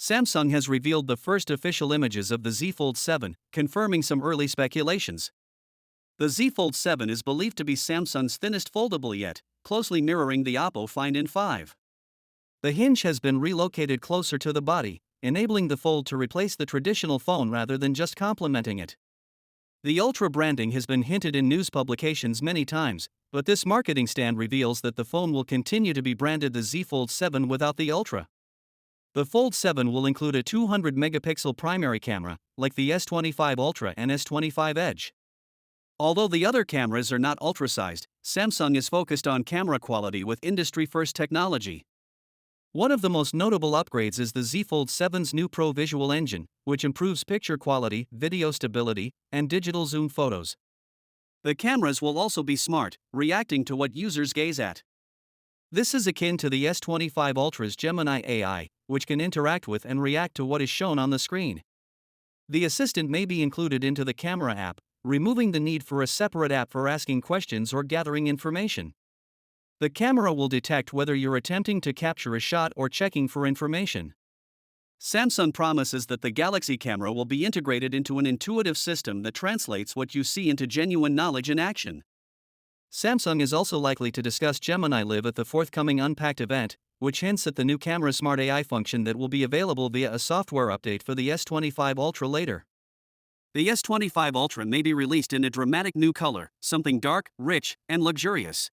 Samsung has revealed the first official images of the Z Fold 7, confirming some early speculations. The Z Fold 7 is believed to be Samsung's thinnest foldable yet, closely mirroring the Oppo Find N5. The hinge has been relocated closer to the body, enabling the Fold to replace the traditional phone rather than just complementing it. The Ultra branding has been hinted in news publications many times, but this marketing stand reveals that the phone will continue to be branded the Z Fold 7 without the Ultra. The Fold 7 will include a 200-megapixel primary camera, like the S25 Ultra and S25 Edge. Although the other cameras are not ultra-sized, Samsung is focused on camera quality with industry-first technology. One of the most notable upgrades is the Z Fold 7's new Pro Visual Engine, which improves picture quality, video stability, and digital zoom photos. The cameras will also be smart, reacting to what users gaze at. This is akin to the S25 Ultra's Gemini AI, which can interact with and react to what is shown on the screen. The assistant may be included into the camera app, removing the need for a separate app for asking questions or gathering information. The camera will detect whether you're attempting to capture a shot or checking for information. Samsung promises that the Galaxy camera will be integrated into an intuitive system that translates what you see into genuine knowledge in action. Samsung is also likely to discuss Gemini Live at the forthcoming Unpacked event, which hints at the new camera Smart AI function that will be available via a software update for the S25 Ultra later. The S25 Ultra may be released in a dramatic new color, something dark, rich, and luxurious.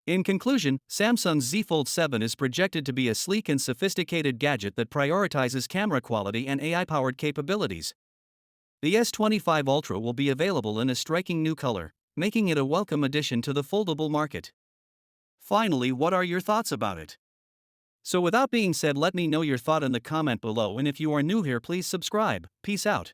In conclusion, Samsung's Z Fold 7 is projected to be a sleek and sophisticated gadget that prioritizes camera quality and AI-powered capabilities. The S25 Ultra will be available in a striking new color, making it a welcome addition to the foldable market. Finally, what are your thoughts about it? So without being said, let me know your thought in the comment below, and if you are new here, please subscribe. Peace out.